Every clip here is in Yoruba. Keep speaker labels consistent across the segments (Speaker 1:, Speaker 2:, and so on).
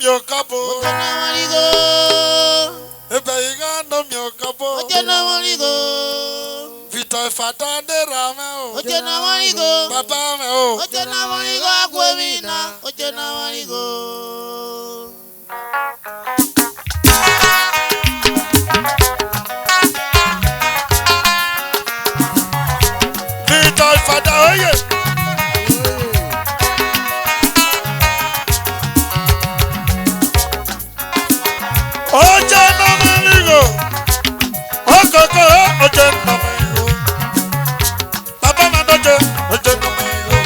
Speaker 1: mio capo.
Speaker 2: Oje na marigo.
Speaker 1: Ebeiga no mio capo.
Speaker 2: Oje na marigo.
Speaker 1: Vita fata de rameo.
Speaker 2: Oje na marigo.
Speaker 1: Papa meo.
Speaker 2: Oje na marigo akwemina. Oje na marigo.
Speaker 1: Vita fata oye. Oje na marigo. Okoko oje na marigo. Papa madoje oje na marigo.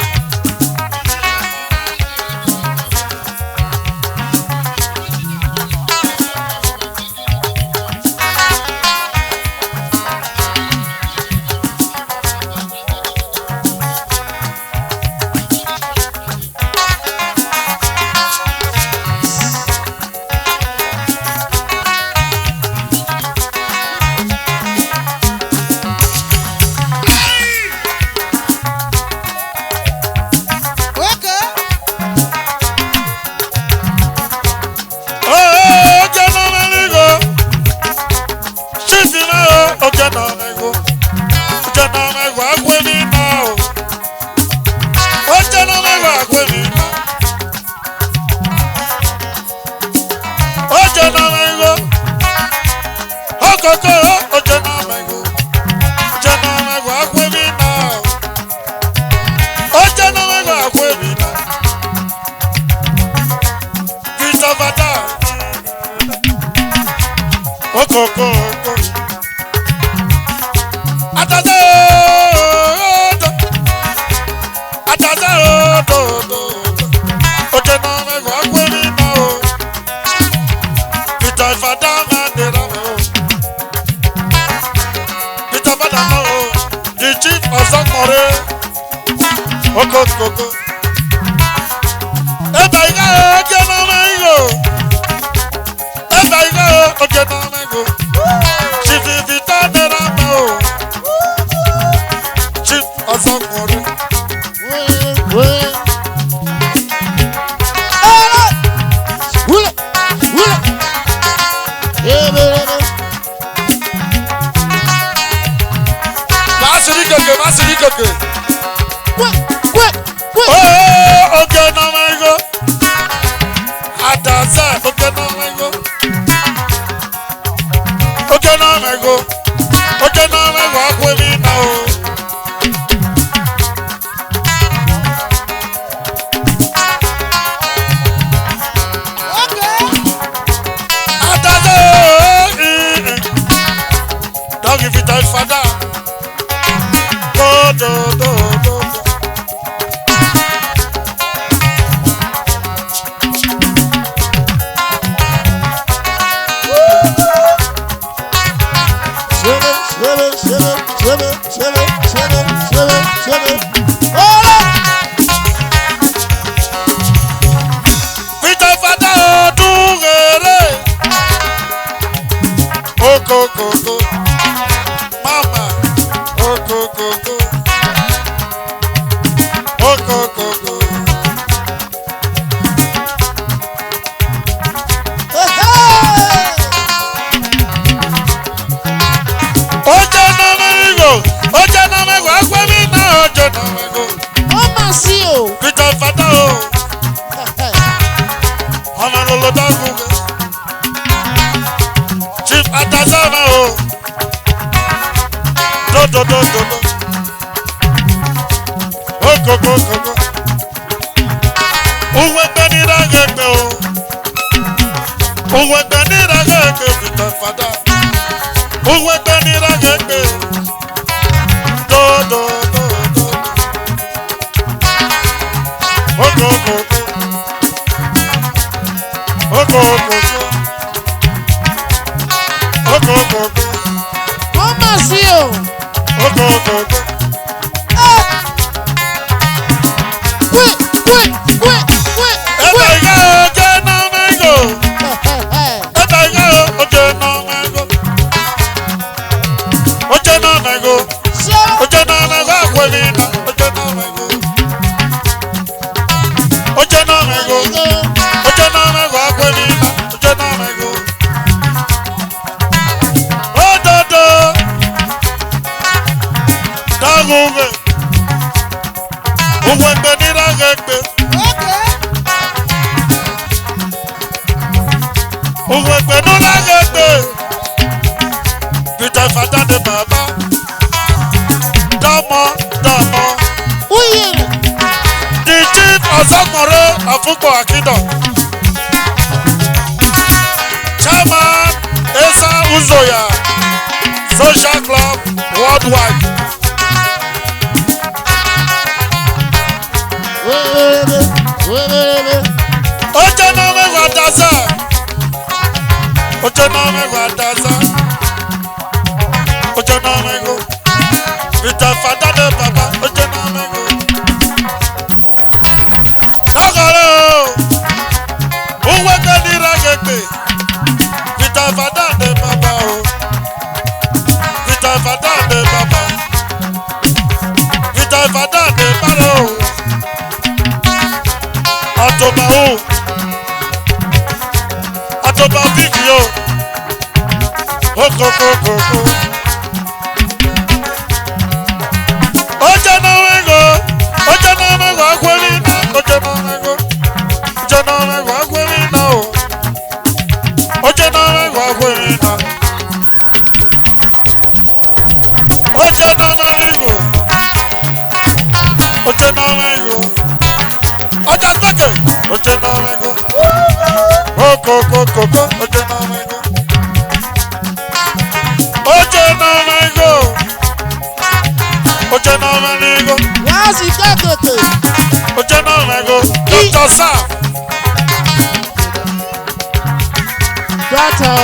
Speaker 1: Oje na mego, muge. Uwembe niragekbe. Uwembe nuragekbe. Peter Fada de Baba. Damo. The chief Osokmore Afukpo Akido. Chairman Esa Uzoya. Social Club Worldwide. Ojenome Wadaza. Ojenome go. Peter Fada de Baba. Ojenome go. Dagoro. Uweke niragekbe. Peter Fada de Baba. Peter Fada de Baba. Peter Fada de Baro. Atoba big yo. Oko. Ojenome akwelina. Ojenome akwelina o. Ojenome akwelina. Ojenome ligo. Ojenome go. Ojenome go. Oko. Ojenome go.
Speaker 2: Wasi kakete.
Speaker 1: Ojenome go. Dr. Sam.
Speaker 2: Doctor.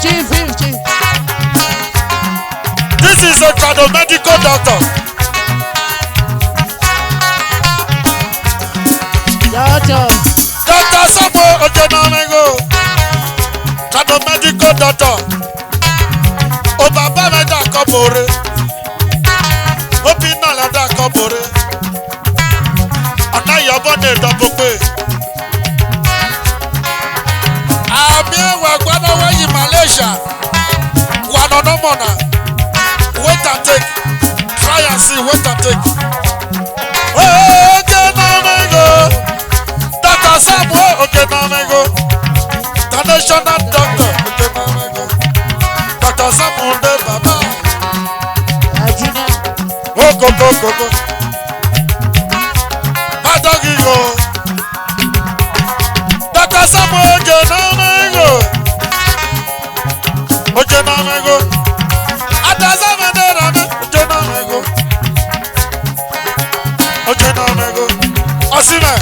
Speaker 2: 50.
Speaker 1: This is a medical doctor. Dr. Samuel Ojenome go. Medical doctor. Obaba meda kobore. Obina lada kobore. Ana yobone dobope. Ami wa gbana weyi Malaysia. Guano no mona. Wait and take. Try and see, wait and take. Ojenome go. Dr. Samuel Ojenome go. The national doctor Ojenome go. Dr. Samuel de Baba. Go. Adogi go. Dr. Samuel Ojenome go. Atazame de Rame Ojenome go. Osime,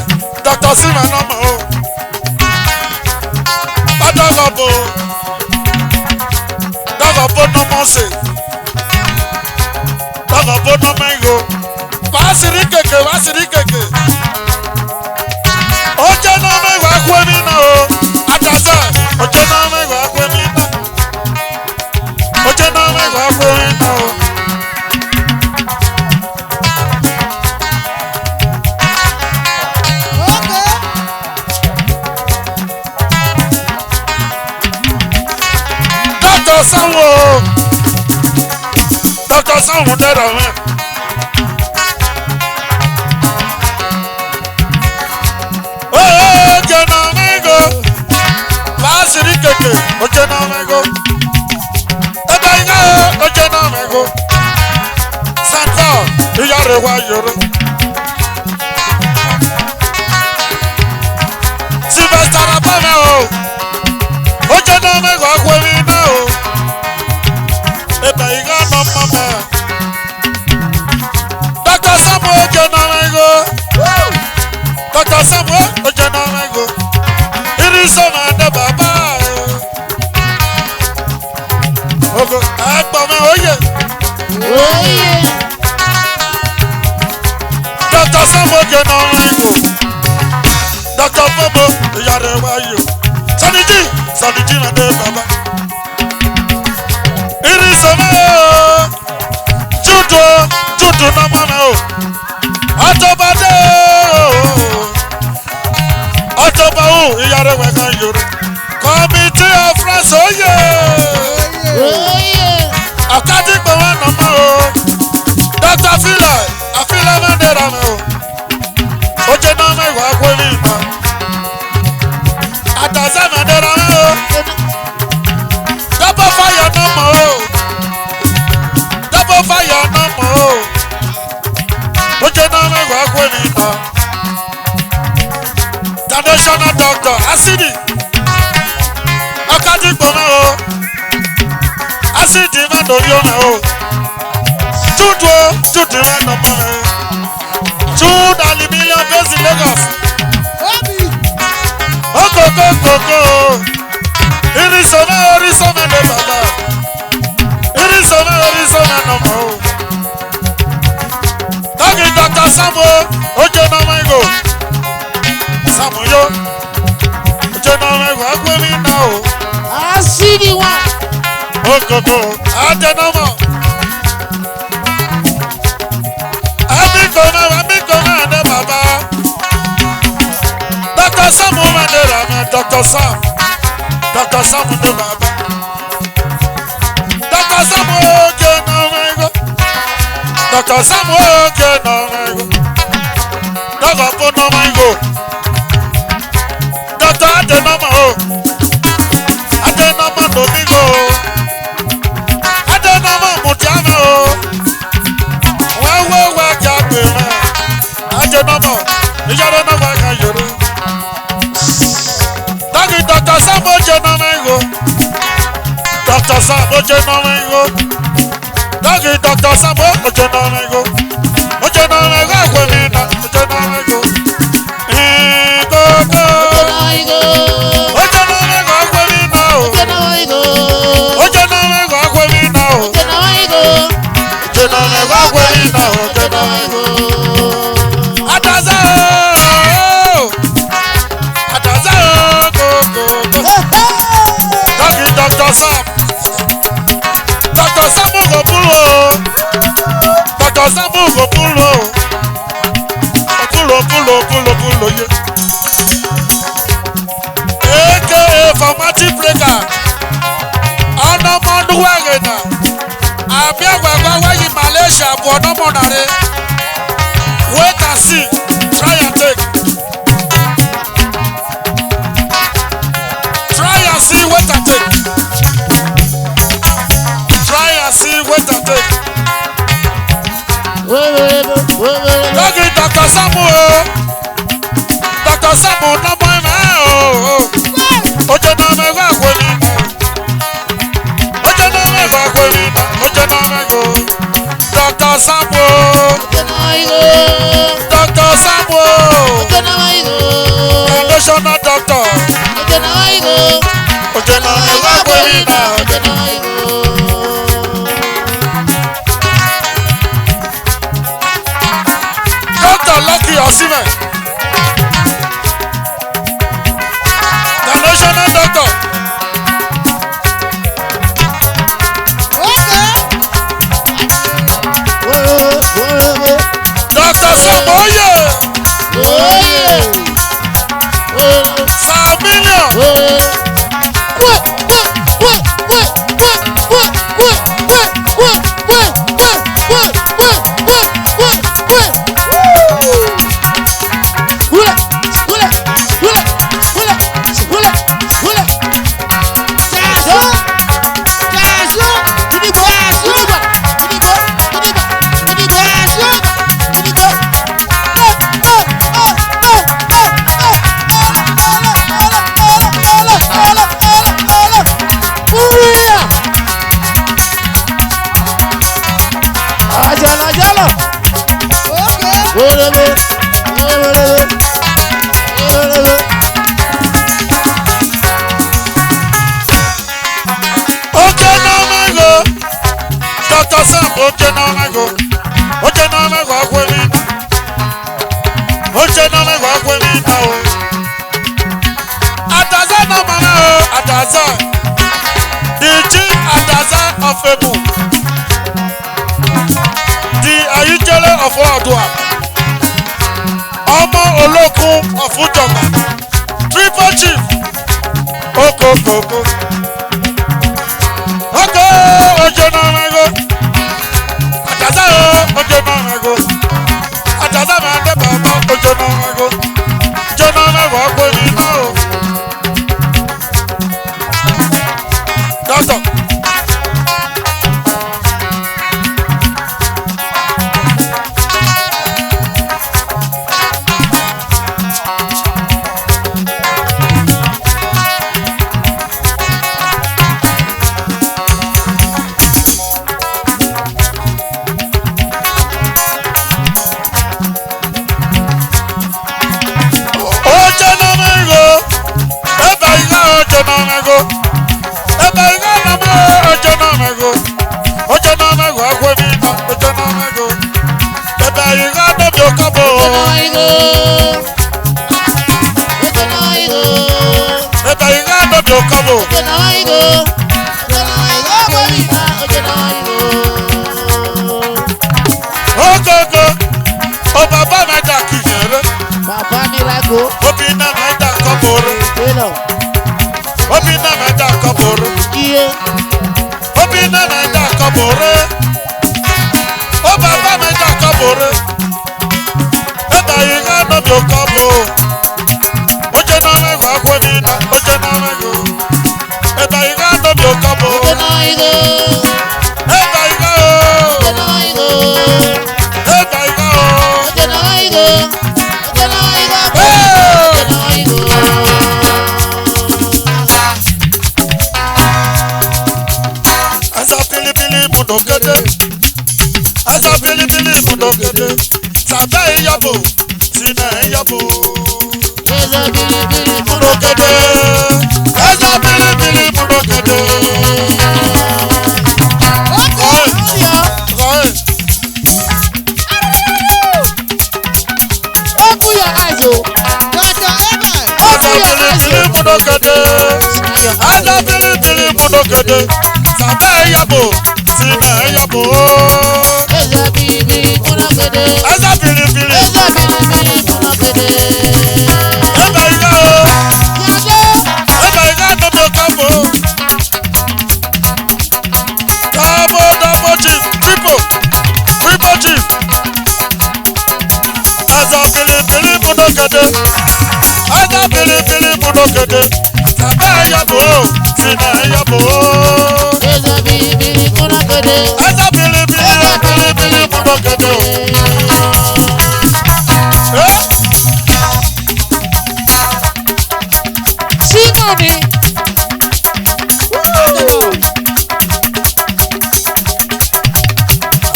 Speaker 1: Dr. Osime no mo. Adogobo no mo se. Adogobo no mengo. Wasiri keke. Ojenome go akwemina o. Ataza. Ojenome go akwemina. Ojenome go akwemina o. Dr. Sanwo dera me. Ojenome go. Wasiri keke. Ojenome go. Ebainga Ojenome go. Santa iyare wa yoro. Sylvester Abame o. Ojenome go akwemina o. Ebainga no mama. Dr. Samuel Ojenome go. Dr. Samuel Ojenome go. Irisoma de Baba. Ogo agbome oye. Dr. Samuel Ojenome go. Dr. Bobo iyare wa yo. Saniji na de Baba. Irisoma Judo na mama o. Atobade Otoba o iyare we kan yoro. Committee of France oye. Okati pe wa na ma o. lórí ọ̀nà o. Túdú o, túdú rẹ̀ nọmọ rẹ̀. Túdú alimílíọ̀n bẹ́sì Lagos. Okokokoko. Irisome orisome ló bàbá. Irisome orisome nọmọ o. Tọ́kì Dr. Samu ojú nọmọ ìgò. Samu yo. Ojú nọmọ ìgò agbóni náà o.
Speaker 2: Asidi wa.
Speaker 1: Okoko adẹnọmọ. Amikome adé bàbá. Dr. Samu Mandela mi Dr. Sam. Dr. Samu de bàbá. Dr. Samu oge nọmọ ego. Dr. Samu oge nọmọ ego. Dr. fún nọmọ ego. Dr. Adenọmọ o. Adenọmọ domingo o. Adenọmọ mutiama o. Wẹ́wẹ́wẹ́ jáde rẹ̀. Adenọmọ ìyára nọmọ kan yòrò. Dagi Dr. Sam oje nọmọ ego. Dr. Sam oje nọmọ ego. Dagi Dr. Sam oje nọmọ ego. Oje nọmọ ego akwemi na oje nọmọ ego. Ikoko. Oje nọmọ ego akwemi na o. Oje nọmọ ego akwemi na o. Oje nọmọ ego akwemi na o. Oje nọmọ ego. Adaza o. Adaza o. Koko. Dagi Dr. Sam. Dr. Samu go pulo. Dr. Samu go pulo. Pulo ye. AKA formative breaker. Ọ̀nà mọ́dúnwá rẹ̀nà. Àbí àgbàgbà wáyé Malaysia bu ọ̀nà mọ̀nà rẹ̀. Wait and see. Try and take. Try and see, wait and take. Try and see, wait and take. Dagi Dr. Samu o. Dr. Samu nọmọ ẹ̀mẹ́ o. Oje nọmọ ẹ̀gbẹ́ àgbẹ̀mí náà. Oje nọmọ ẹ̀gbẹ́ àgbẹ̀mí náà. Oje nọmọ ẹ̀gbẹ́ o. Dr. Samu o. Dr. Samu o. Foundational doctor. Oje nọmọ ẹ̀gbẹ́ àgbẹ̀mí náà. Dr. Lucky Osimhen. The national doctor. Dr. Samoye. Samilion. Dr. Sam oje nọmọ ego. Oje nọmọ ego akwemi na. Oje nọmọ ego akwemi na o. Adaza nọmọ na o. Adaza. The chief Adaza of Emu. The Ayijele of Oodua. Ọmọ Olókun of Ujoba. Triple chief. Okokoko. Oko oje nọmọ ego. Adaza o, oje nọmọ ego. Adaza ma de baba oje nọmọ ego. Oje nọmọ ego akwemi na o. Doctor. O baba mẹ́ta kìnyẹrẹ.
Speaker 2: Bàbá mi lágbo.
Speaker 1: Obìnrin mẹ́ta kọ́bọ̀rọ̀.
Speaker 2: Télọ̀.
Speaker 1: Obìnrin mẹ́ta kọ́bọ̀rọ̀.
Speaker 2: Iye.
Speaker 1: Obìnrin mẹ́ta kọ́bọ̀rọ̀. O baba mẹ́ta kọ́bọ̀rọ̀. Ẹ̀ta yìí ká nọ́bì òkọ́bọ̀. Ó jẹ́ náà mẹ́wàá kọ́ mi náà. Ó jẹ́ náà mẹ́wàá. Ẹ̀ta yìí ká nọ́bì òkọ́bọ̀.
Speaker 2: Ọjọ́ náà igo.
Speaker 1: Ẹ̀ta yìí ká o.
Speaker 2: Ọjọ́ náà igo.
Speaker 1: Ẹ̀ta yìí ká o.
Speaker 2: Ọjọ́ náà igo. Ọjọ́ náà igo. Ọjọ́ náà igo.
Speaker 1: Asa pilipili munokede. Asa pilipili munokede. Sàbẹ̀ ìyàbò. Sinà ìyàbò.
Speaker 2: Ẹ̀sọ́ bìrìbìrì
Speaker 1: Munokede. Asa pilipili munokede. Kọ́ẹ̀. Kọ́ẹ̀.
Speaker 2: Open your eyes, oh. Dr. Amen.
Speaker 1: Asa
Speaker 2: Open your eyes,
Speaker 1: pilipili
Speaker 2: oh.
Speaker 1: munokede.
Speaker 2: Smile your eyes.
Speaker 1: Asa pilipili munokede. Sàbẹ̀ ìyàbò. Sinà ìyàbò.
Speaker 2: Ẹ̀sọ́ bìrìbìrì múnákéde.
Speaker 1: Asa pilipili.
Speaker 2: Ẹ̀sọ́ bìrìbìrì múnákéde.
Speaker 1: Ẹ̀ta ìyá o.
Speaker 2: Yàgò.
Speaker 1: Ẹ̀ta ìyá nọ́bì òkọ́bọ̀. Double chief. Triple chief. Asa pilipili munokede. Asa pilipili munokede. Sàbẹ̀ ìyàbò. Sinà ìyàbò.
Speaker 2: Ẹ̀sọ́ bìrìbìrì múnákéde.
Speaker 1: Asa pilipili munokede.
Speaker 2: Simoni.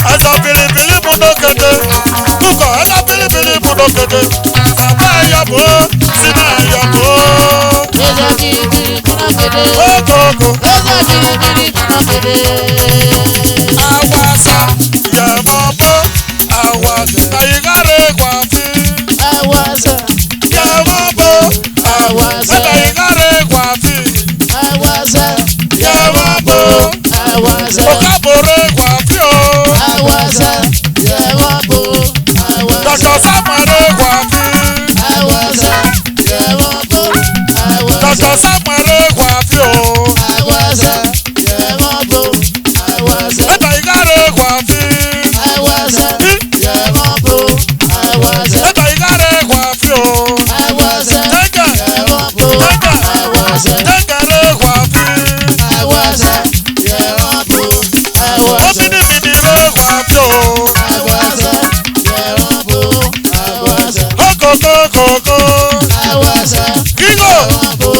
Speaker 1: Asa pilipili munokede. Tukọ̀ asa pilipili munokede. Sàbẹ̀ ìyàbò. Sinà ìyàbò.
Speaker 2: Ẹ̀sọ́ bìrìbìrì múnákéde.
Speaker 1: Okoko.
Speaker 2: Ẹ̀sọ́ bìrìbìrì múnákéde.
Speaker 1: Awasa. Yẹmọ̀bọ. Awasa. Tàyíkárẹ̀ kwàfí.
Speaker 2: Awasa.
Speaker 1: Yẹmọ̀bọ.
Speaker 2: Awasa.
Speaker 1: Tàyíkárẹ̀ kwàfí.
Speaker 2: Awasa.
Speaker 1: Yẹmọ̀bọ.
Speaker 2: Awasa.
Speaker 1: Òkàbọ̀rẹ̀ kwàfí o.
Speaker 2: Awasa. Yẹ̀wọ̀bù. Awasa.
Speaker 1: Dr. Samuel kwàfí.
Speaker 2: Awasa. Yẹ̀wọ̀bù. Awasa.
Speaker 1: Dr. Samuel kwàfí o.
Speaker 2: Awasa. Yẹ̀wọ̀bù. Awasa.
Speaker 1: Tàyíkárẹ̀ kwàfí.
Speaker 2: Awasa. Yẹ̀wọ̀bù. Awasa.
Speaker 1: Tàyíkárẹ̀ kwàfí o.
Speaker 2: Awasa.
Speaker 1: Tẹ́gà.
Speaker 2: Yẹ̀wọ̀bù.
Speaker 1: Tẹ́gà.
Speaker 2: Awasa.
Speaker 1: Tẹ́gàrẹ̀ kwàfí.
Speaker 2: Awasa. Yẹ̀wọ̀bù. Awasa.
Speaker 1: Obìnrin lè kwàfí o.
Speaker 2: Awasa. Yẹ̀wọ̀bù. Awasa.
Speaker 1: Okokokoko.
Speaker 2: Awasa.
Speaker 1: Kíkò.
Speaker 2: Yẹ̀wọ̀bù.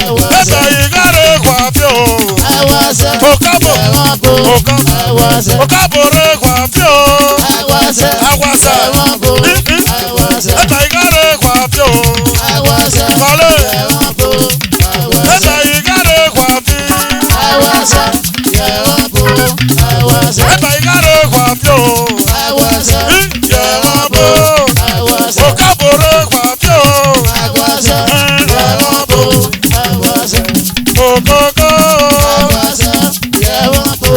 Speaker 2: Awasa.
Speaker 1: Tàyíkárẹ̀ kwàfí o.
Speaker 2: Awasa.
Speaker 1: Okabo.
Speaker 2: Yẹ̀wọ̀bù.
Speaker 1: Okabo.
Speaker 2: Awasa.
Speaker 1: Okabọ̀rẹ̀ kwàfí o.
Speaker 2: Awasa.
Speaker 1: Awasa.
Speaker 2: Yẹ̀wọ̀bù. Awasa.
Speaker 1: Tàyíkárẹ̀ kwàfí o.
Speaker 2: Awasa.
Speaker 1: Kọ́lé.
Speaker 2: Yẹ̀wọ̀bù. Awasa.
Speaker 1: Tàyíkárẹ̀ kwàfí.
Speaker 2: Awasa. Yẹ̀wọ̀bù. Awasa.
Speaker 1: Tàyíkárẹ̀ kwàfí o.
Speaker 2: Awasa.
Speaker 1: Yẹ̀wọ̀bù.
Speaker 2: Awasa.
Speaker 1: Okabọ̀rẹ̀ kwàfí o.
Speaker 2: Awasa. Yẹ̀wọ̀bù. Awasa.
Speaker 1: Okoko.
Speaker 2: Awasa. Yẹ̀wọ̀bù.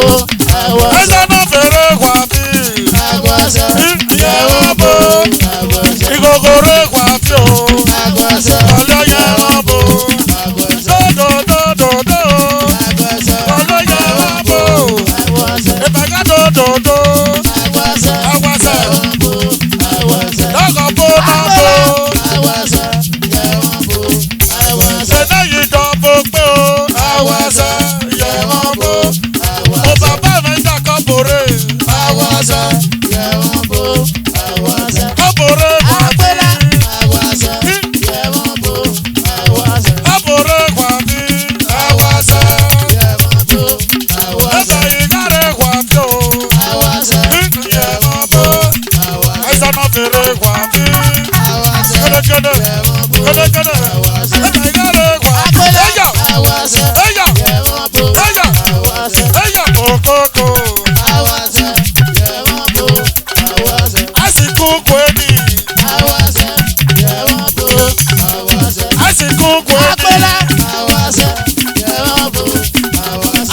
Speaker 2: Awasa.
Speaker 1: Ẹ̀sán náà fèrè kwàfí.
Speaker 2: Awasa.
Speaker 1: Yẹ̀wọ̀bù.
Speaker 2: Awasa.
Speaker 1: Ìgògòrè kwàfí o.
Speaker 2: Awasa.
Speaker 1: Ọlọ́ yẹ̀wọ̀bù.
Speaker 2: Awasa.
Speaker 1: Dòdòdòdòdò.
Speaker 2: Awasa.
Speaker 1: Ọlọ́ yẹ̀wọ̀bù.
Speaker 2: Awasa.
Speaker 1: Ìbàgá dòdòdò.
Speaker 2: Awasa.
Speaker 1: Awasa.
Speaker 2: Yẹ̀wọ̀bù. Awasa.
Speaker 1: Dọ́gọ̀bù dọ́bù.
Speaker 2: Awasa. Yẹ̀wọ̀bù. Awasa.
Speaker 1: Ṣẹ̀dá yìí dọ́bù pé o.
Speaker 2: Awasa.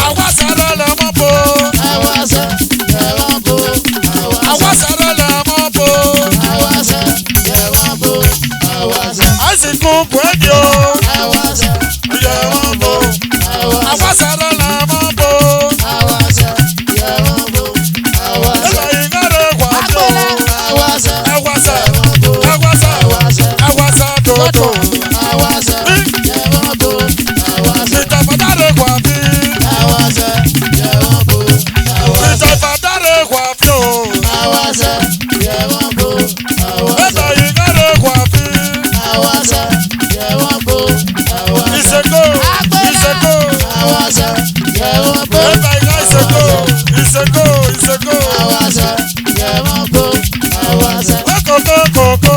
Speaker 1: Awasara le mo bo. Awasara le mo bo. Àsìkò gbẹ́jọ́. Yẹ wọ́n bo. Awasara le mo bo. Ẹ̀ka ìgbàlẹ̀ kwàjọ́. Awasa dodo. Ìtàfàdàrẹ kwàbí. Ìtàfàdàrẹ kwàbí o. Ẹ̀ka ìgbàlẹ̀ kwàbí. Ìṣègò. Ìṣègò. Ẹ̀ka ìgbà ìṣègò. Ìṣègò. Ìṣègò. Kókó kókó.